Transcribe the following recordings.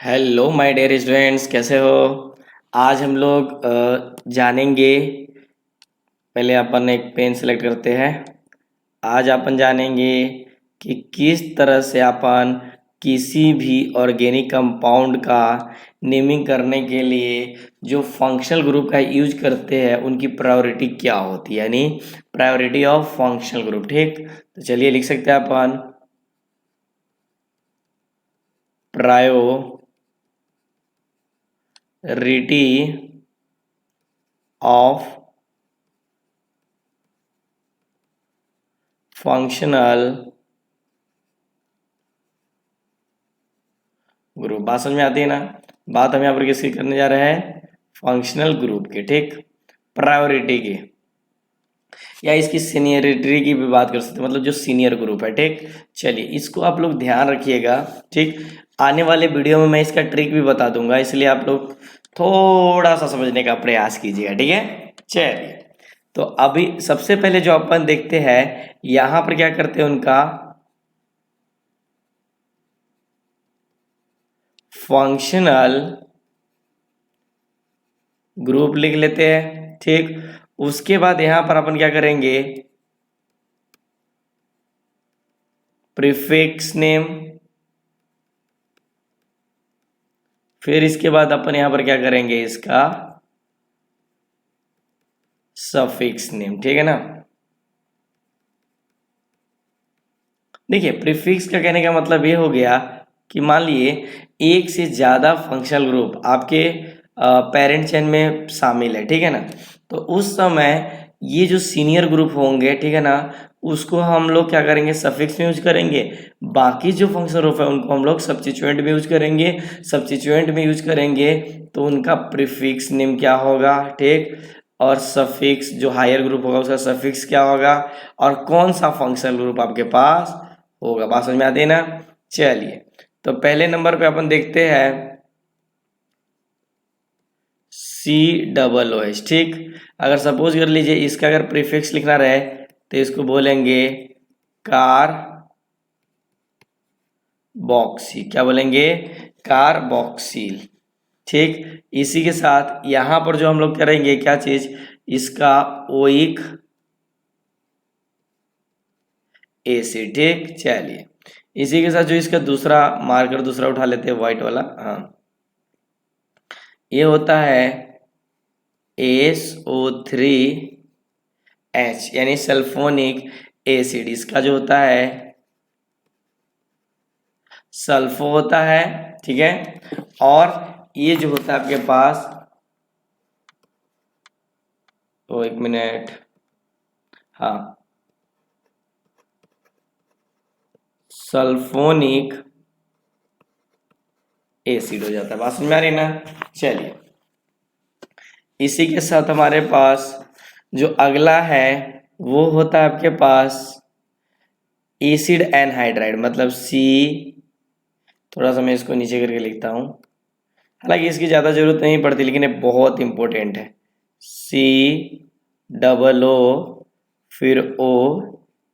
Hello my dear students, कैसे हो। आज हम लोग जानेंगे। पहले अपन एक पेन सेलेक्ट करते हैं। आज अपन जानेंगे कि किस तरह से अपन किसी भी ऑर्गेनिक कंपाउंड का नेमिंग करने के लिए जो फंक्शनल ग्रुप का यूज करते हैं उनकी प्रायोरिटी क्या होती है, यानी प्रायोरिटी ऑफ फंक्शनल ग्रुप। ठीक, तो चलिए लिख सकते हैं अपन प्रायोरिटी ऑफ फंक्शनल ग्रुप। बात समझ में आती है ना। बात हम यहाँ पर किसकी करने जा रहे हैं, फंक्शनल ग्रुप के। ठीक, प्रायोरिटी की या इसकी सीनियरिटी की भी बात कर सकते हैं, मतलब जो सीनियर ग्रुप है। ठीक, चलिए इसको आप लोग ध्यान रखिएगा। ठीक, आने वाले वीडियो में मैं इसका ट्रिक भी बता दूंगा, इसलिए आप लोग थोड़ा सा समझने का प्रयास कीजिएगा। ठीक है, चलिए तो अभी सबसे पहले जो अपन देखते हैं यहाँ पर क्या करते हैं, उनका फंक्शनल ग्रुप लिख लेते हैं। ठीक, उसके बाद यहां पर अपन क्या करेंगे, प्रीफिक्स नेम। फिर इसके बाद अपन यहां पर क्या करेंगे, इसका सफिक्स नेम। ठीक है ना। देखिए प्रीफिक्स का कहने का मतलब ये हो गया कि मान लिए एक से ज़्यादा फंक्शनल ग्रुप आपके पेरेंट चेन में शामिल है। ठीक है ना, तो उस समय ये जो सीनियर ग्रुप होंगे, ठीक है ना, उसको हम लोग क्या करेंगे, सफिक्स में यूज करेंगे। बाकी जो फंक्शनल ग्रुप है उनको हम लोग सब्स्टिट्यूएंट में यूज करेंगे। सब्स्टिट्यूएंट में यूज करेंगे तो उनका प्रीफिक्स नेम क्या होगा। ठीक, और सफिक्स जो हायर ग्रुप होगा उसका सफिक्स क्या होगा, और कौन सा फंक्शनल ग्रुप आपके पास होगा। बात समझ में आती है ना। चलिए तो पहले नंबर पे अपन देखते हैं COOH। ठीक, अगर सपोज कर लीजिए इसका अगर प्रीफिक्स लिखना रहे तो इसको बोलेंगे कार बॉक्सी। क्या बोलेंगे, कार बॉक्सील। ठीक, इसी के साथ यहां पर जो हम लोग करेंगे क्या चीज, इसका ओइक एसिड। ठीक, चलिए इसी के साथ जो इसका दूसरा मार्कर दूसरा उठा लेते हैं, व्हाइट वाला। हाँ, ये होता है SO3H यानी सल्फोनिक एसिड। इसका जो होता है सल्फो होता है। ठीक है, और ये जो होता है आपके पास, तो एक मिनट, हाँ, सल्फोनिक एसिड हो जाता है। बात समझ में आ रही है ना। चलिए इसी के साथ हमारे पास जो अगला है वो होता है आपके पास एसिड एनहाइड्राइड, मतलब सी। थोड़ा सा मैं इसको नीचे करके लिखता हूँ, हालांकि इसकी ज़्यादा जरूरत नहीं पड़ती लेकिन ये बहुत इंपॉर्टेंट है। COO फिर O,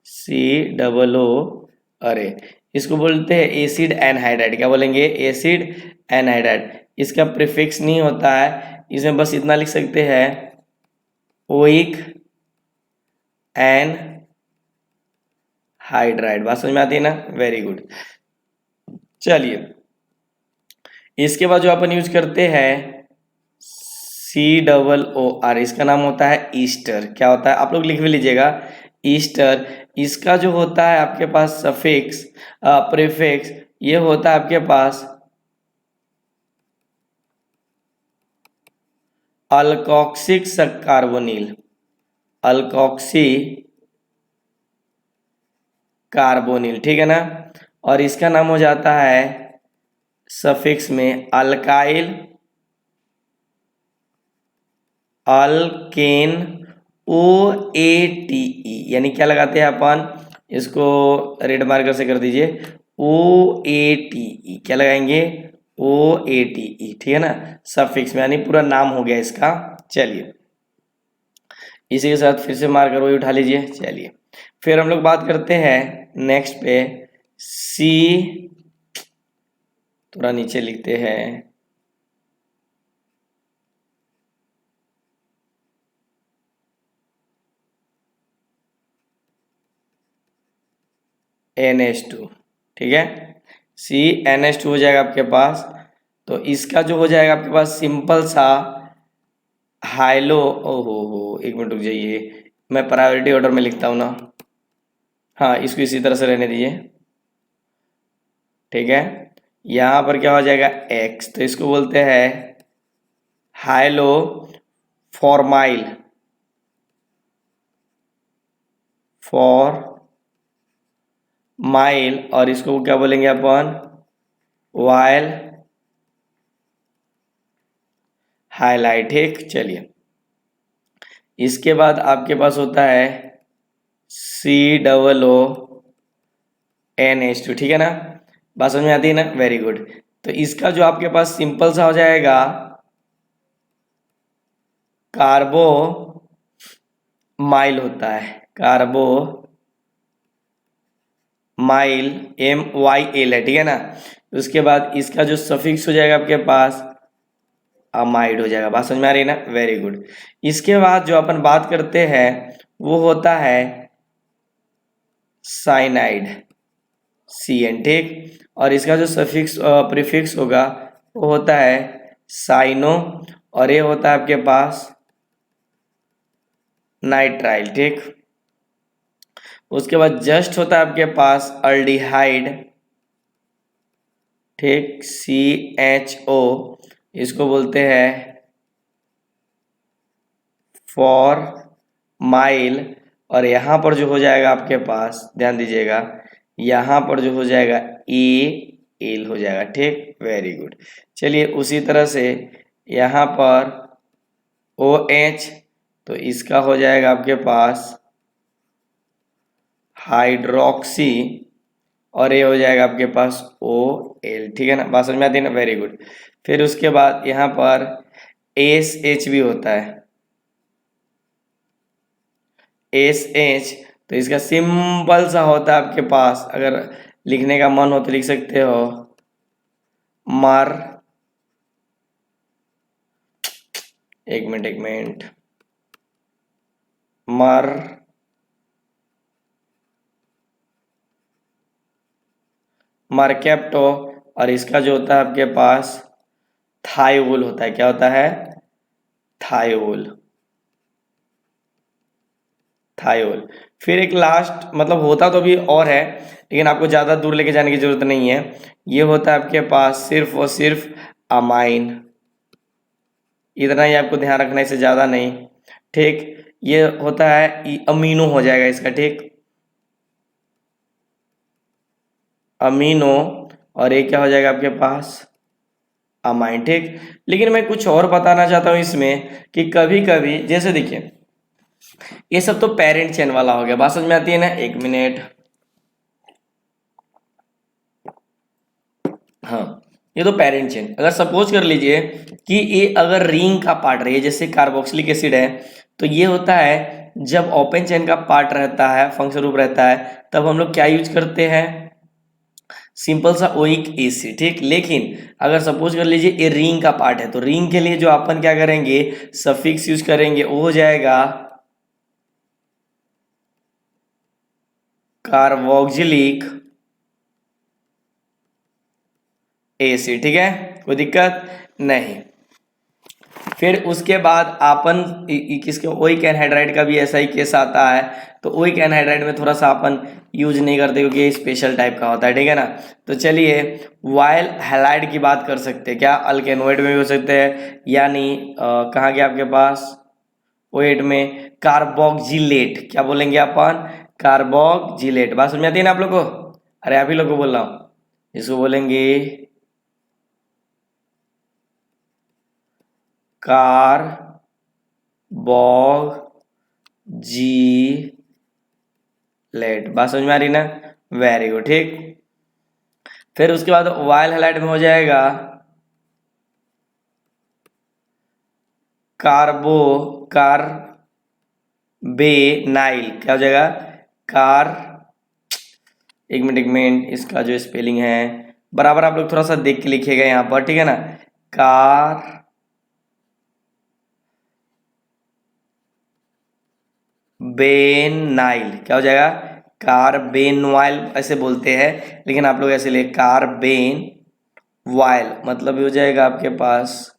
COO, अरे इसको बोलते हैं एसिड एनहाइड्राइड। क्या बोलेंगे, एसिड एनहाइड्राइड। इसका प्रीफिक्स नहीं होता है, इसमें बस इतना लिख सकते हैं ओइक एन हाइड्राइड। बात समझ में आती है ना, वेरी गुड। चलिए इसके बाद जो अपन यूज करते हैं COOR, इसका नाम होता है ईस्टर। क्या होता है, आप लोग लिख भी लीजिएगा, ईस्टर। इसका जो होता है आपके पास सफिक्स प्रीफिक्स, ये होता है आपके पास अल्कोक्सिक कार्बोनिल, अल्कोक्सी कार्बोनिल। ठीक है ना, और इसका नाम हो जाता है सफिक्स में अल्काइल, अल्केन, OATE। यानी क्या लगाते हैं अपन, इसको रेड मार्कर से कर दीजिए, OATE। क्या लगाएंगे, OATE। ठीक है ना, सफिक्स में, यानी पूरा नाम हो गया इसका। चलिए इसी के साथ फिर से मार्कर वही उठा लीजिए। चलिए फिर हम लोग बात करते हैं नेक्स्ट पे, सी, थोड़ा नीचे लिखते हैं NH2, ठीक है। CnH2 हो जाएगा आपके पास। तो इसका जो हो जाएगा आपके पास सिंपल सा हाइलो, ओहो हो, एक मिनट रुक जाइए, मैं प्रायोरिटी ऑर्डर में लिखता हूँ ना। हाँ, इसको इसी तरह से रहने दीजिए, ठीक है। यहाँ पर क्या हो जाएगा X, तो इसको बोलते हैं हाइलो फॉर्माइल, फॉर्माइल, और इसको क्या बोलेंगे अपन, वाइल हाईलाइट, ठीक। चलिए, इसके बाद आपके पास होता है COONH2, ठीक है ना। बात समझ में आती है ना, वेरी गुड। तो इसका जो आपके पास सिंपल सा हो जाएगा कार्बो माइल होता है, कार्बो माइल, MYL है, ठीक है ना। उसके बाद इसका जो सफिक्स हो जाएगा आपके पास अमाइड हो जाएगा। बात समझ में आ रही है ना, वेरी गुड। इसके बाद जो अपन बात करते हैं वो होता है साइनाइड, CN, ठीक। और इसका जो सफिक्स प्रीफिक्स होगा वो होता है साइनो, और ये होता है आपके पास नाइट्राइल, ठीक। उसके बाद जस्ट होता है आपके पास अल्डिहाइड, ठीक, CHO, इसको बोलते हैं फॉर माइल। और यहाँ पर जो हो जाएगा आपके पास, ध्यान दीजिएगा, यहाँ पर जो हो जाएगा AL हो जाएगा, ठीक, वेरी गुड। चलिए, उसी तरह से यहाँ पर OH, तो इसका हो जाएगा आपके पास हाइड्रोक्सी, और ये हो जाएगा आपके पास OL, ठीक है ना। बात समझ में आती है ना, वेरी गुड। फिर उसके बाद यहाँ पर SH भी होता है, SH, तो इसका सिंपल सा होता है आपके पास, अगर लिखने का मन हो तो लिख सकते हो मर, एक मिनट, मर मरकेप्टो, और इसका जो होता है आपके पास थायोल होता है, क्या होता है, थायोल, थायोल। फिर एक लास्ट, मतलब होता तो भी और है, लेकिन आपको ज़्यादा दूर लेके जाने की जरूरत नहीं है। ये होता है आपके पास सिर्फ और सिर्फ अमाइन, इतना ही आपको ध्यान रखना है, इससे ज़्यादा नहीं, ठीक। ये होता है अमीनो हो जाएगा इसका, ठीक, अमीनो, और ये क्या हो जाएगा आपके पास अमाइन, ठीक। लेकिन मैं कुछ और बताना चाहता हूँ इसमें कि कभी कभी जैसे देखिए, ये सब तो पेरेंट चेन वाला हो गया, बात समझ में आती है ना, एक मिनट। हाँ, ये तो पेरेंट चेन, अगर सपोज कर लीजिए कि ये अगर रिंग का पार्ट रही है, जैसे कार्बोक्सिलिक एसिड है, तो ये होता है जब ओपन चेन का पार्ट रहता है, फंक्शन रूप रहता है, तब हम लोग क्या यूज करते हैं, सिंपल सा ओइक एसिड, ठीक। लेकिन अगर सपोज कर लीजिए ये रिंग का पार्ट है, तो रिंग के लिए जो अपन क्या करेंगे, सफिक्स यूज करेंगे, वो हो जाएगा कार्बोक्सिलिक एसिड, ठीक है, कोई दिक्कत नहीं। फिर उसके बाद अपन किसके ओइक एनहाइड्राइड का भी ऐसा ही केस आता है, तो ओइक एनहाइड्राइड में थोड़ा सा अपन यूज नहीं करते क्योंकि ये स्पेशल टाइप का होता है, ठीक है ना। तो चलिए, वाइल हैलाइड की बात कर सकते हैं क्या, अल्केनोइड में भी हो सकते हैं, यानी कहाँ गया आपके पास ओएट में कार्बोक्जिलेट, क्या बोलेंगे अपन, कार्बोक्जिलेट। बात समझ में आती है ना आप लोग को, अरे आप ही लोग को बोल रहा हूँ, इसको बोलेंगे कार्बोक्जिलेट। बात समझ में आ रही ना, वेरी गुड, ठीक। फिर उसके बाद वाइल हैलाइड में हो जाएगा कार्बो कार्बेनाइल, क्या हो जाएगा कार, एक मिनट, इसका जो स्पेलिंग है बराबर आप लोग थोड़ा सा देख के लिखिएगा यहाँ पर, ठीक है ना। कार्बेनाइल क्या हो जाएगा, कार्बेनवाइल ऐसे बोलते हैं, लेकिन आप लोग ऐसे ले कार्बेन वाइल, मतलब ये हो जाएगा आपके पास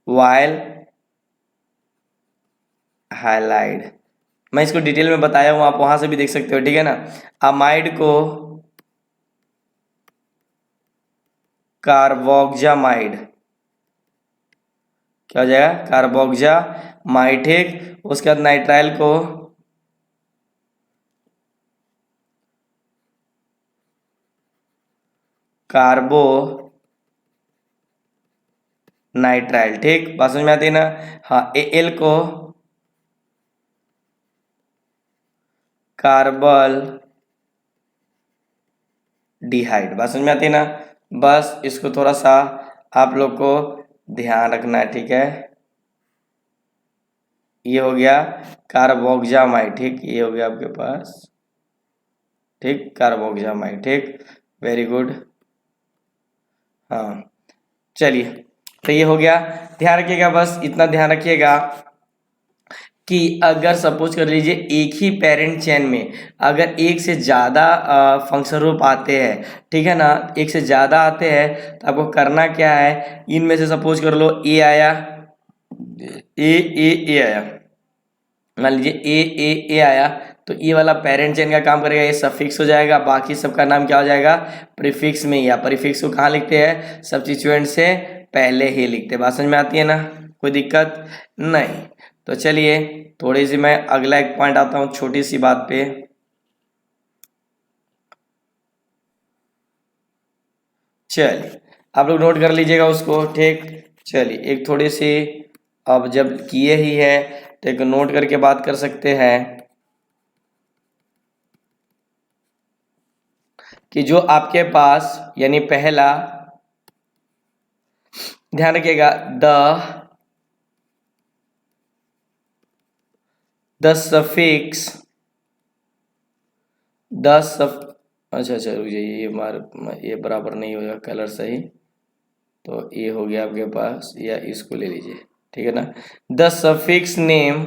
वाइल हाइलाइड। मैं इसको डिटेल में बताया हूँ, आप वहां से भी देख सकते हो, ठीक है ना। अमाइड को कार्बोक्जामाइड क्या हो जाएगा, कार्बोक्जामाइड, ठीक। उसके बाद नाइट्राइल को कार्बो नाइट्राइल, ठीक। बात समझ में आती है ना। हाँ, एल को कार्बल डिहाइड, बात समझ में आती है ना। बस इसको थोड़ा सा आप लोग को ध्यान रखना है, ठीक है। ये हो गया कार्बोक्जामाइड, ठीक। ये हो गया आपके पास, ठीक, कार्बोक्जामाइड, ठीक। Very good. हाँ, चलिए, तो ये हो गया। ध्यान रखिएगा, बस इतना ध्यान रखिएगा कि अगर सपोज कर लीजिए एक ही पेरेंट चेन में अगर एक से ज़्यादा फंक्शन ग्रुप आते हैं, ठीक है ना, एक से ज़्यादा आते हैं, तो आपको करना क्या है, इनमें से सपोज कर लो ए आया, ए आया, मान लीजिए ए आया, तो ये वाला पेरेंट चेन का काम करेगा, ये सफिक्स हो जाएगा, बाकी सबका नाम क्या हो जाएगा, प्रीफिक्स में, या प्रीफिक्स को कहाँ लिखते हैं, सब्स्टिट्यूएंट से पहले ही लिखते हैं। बात समझ में आती है ना, कोई दिक्कत नहीं। तो चलिए, थोड़ी सी मैं अगला एक पॉइंट आता हूँ छोटी सी बात पे। चलिए, आप लोग नोट कर लीजिएगा उसको, ठीक। चलिए, एक थोड़ी सी, अब जब किए ही है तो एक नोट करके बात कर सकते हैं कि जो आपके पास, यानी पहला, ध्यान रखिएगा, द सफिक्स, अच्छा रुक जाइए, ये बराबर नहीं होगा कलर सही, तो ये हो गया आपके पास, या इसको ले लीजिए, ठीक है ना। The suffix name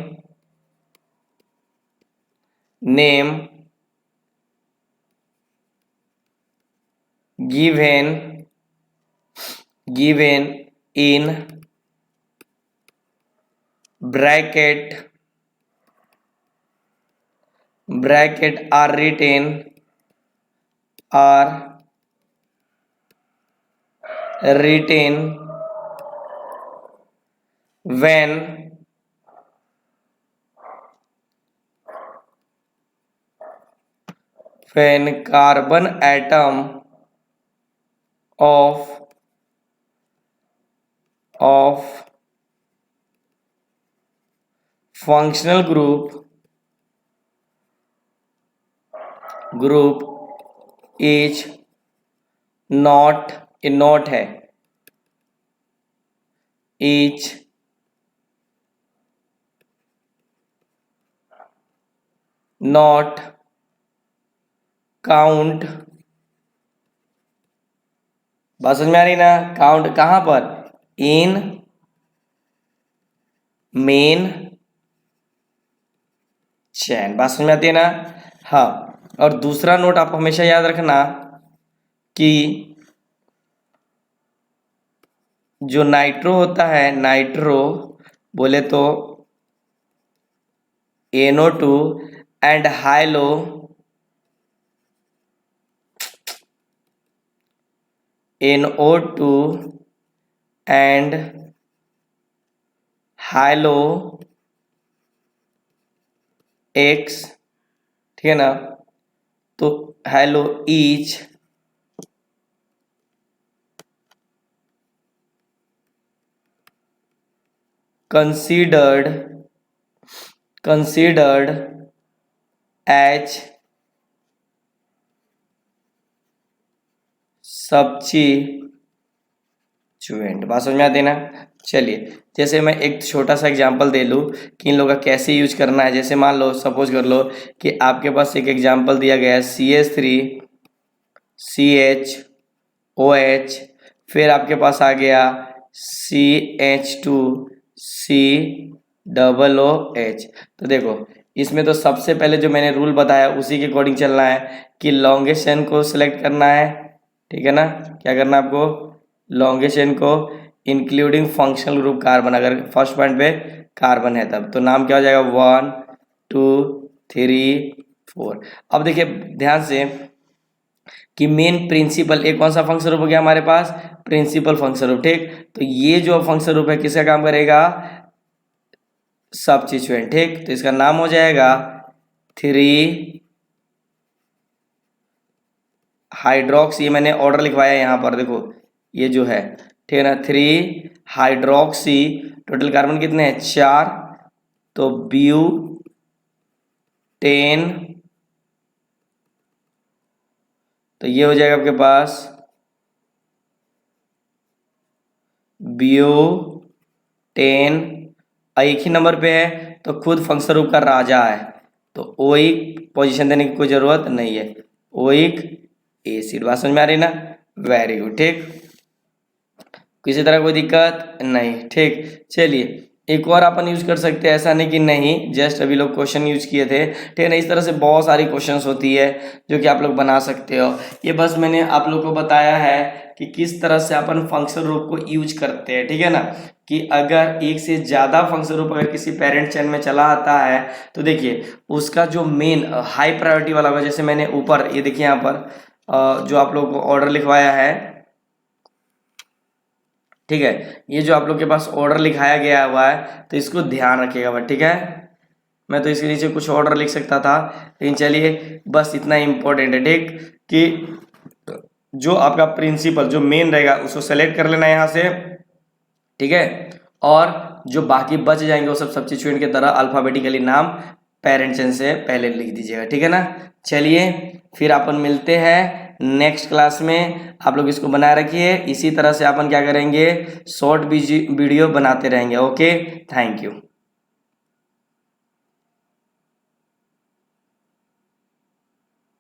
given in bracket are written when carbon atom of functional group is not है, is not काउंट, बात समझ में आ रही ना, काउंट कहां पर, इन मेन चैन, बात समझ में आती है ना। हाँ, और दूसरा नोट आप हमेशा याद रखना कि जो नाइट्रो होता है, नाइट्रो बोले तो NO2 and high-low NO2 and high-low X, ठीक है ना, तो high-low is considered as substituent, बात समझ में आती है ना। चलिए, जैसे मैं एक छोटा सा एग्जांपल दे लूँ कि इन लोगों का कैसे यूज करना है। जैसे मान लो, सपोज कर लो कि आपके पास एक एग्जांपल दिया गया है CH फिर आपके पास आ गया CH2 COOH। तो देखो इसमें तो सबसे पहले जो मैंने रूल बताया उसी के अकॉर्डिंग चलना है कि लॉन्गेस्ट चेन को सिलेक्ट करना है, ठीक है ना। क्या करना है आपको, लॉन्गेस्ट चेन को इंक्लूडिंग फंक्शनल ग्रुप कार्बन, अगर फर्स्ट पॉइंट पे कार्बन है तब तो नाम क्या हो जाएगा 1 2 3 4। अब देखिए ध्यान से कि मेन प्रिंसिपल एक कौन सा फंक्शन ग्रुप हो गया हमारे पास, प्रिंसिपल फंक्शन ग्रुप, ठीक। तो ये जो फंक्शन ग्रुप है किसका काम करेगा, सब्स्टिट्यूएंट, ठीक। तो इसका नाम हो जाएगा 3 हाइड्रोक्सी, मैंने ऑर्डर लिखवाया यहाँ पर देखो ये जो है, ठीक है ना, 3 हाइड्रोक्सी, टोटल कार्बन कितने हैं 4, तो ब्यूटेन, तो ये हो जाएगा आपके पास ब्यूटेन। एक ही नंबर पे है तो खुद फंक्शन ग्रुप का राजा है, तो ओइक पोजीशन देने की कोई जरूरत नहीं है, ओइक एसिड। बात समझ में आ रही ना, वेरी गुड, ठीक। किसी तरह कोई दिक्कत नहीं, ठीक। चलिए एक और अपन यूज कर सकते हैं, ऐसा नहीं कि नहीं, जस्ट अभी लोग क्वेश्चन यूज किए थे, ठीक है ना। इस तरह से बहुत सारी क्वेश्चंस होती है जो कि आप लोग बना सकते हो। ये बस मैंने आप लोग को बताया है कि किस तरह से अपन फंक्शन ग्रुप को यूज करते हैं, ठीक है ना। कि अगर एक से ज़्यादा फंक्शन ग्रुप अगर किसी पेरेंट चेन में चला आता है तो देखिए उसका जो मेन हाई प्रायोरिटी वाला होगा, जैसे मैंने ऊपर ये देखिए यहाँ पर जो आप लोग को ऑर्डर लिखवाया है, ठीक है, ये जो आप लोग के पास ऑर्डर लिखाया गया हुआ है तो इसको ध्यान रखिएगा बट, ठीक है। मैं तो इसके नीचे कुछ ऑर्डर लिख सकता था लेकिन चलिए बस इतना इम्पोर्टेंट है, ठीक, कि जो आपका प्रिंसिपल जो मेन रहेगा उसको सेलेक्ट कर लेना यहाँ से, ठीक है। और जो बाकी बच जाएंगे वो सब सब्स्टिट्यूएंट की तरह अल्फाबेटिकली नाम पेरेंट चेन से पहले लिख दीजिएगा, ठीक है ना। चलिए फिर अपन मिलते हैं नेक्स्ट क्लास में, आप लोग इसको बनाए रखिए। इसी तरह से अपन क्या करेंगे, शॉर्ट वीडियो बनाते रहेंगे। Okay, thank you.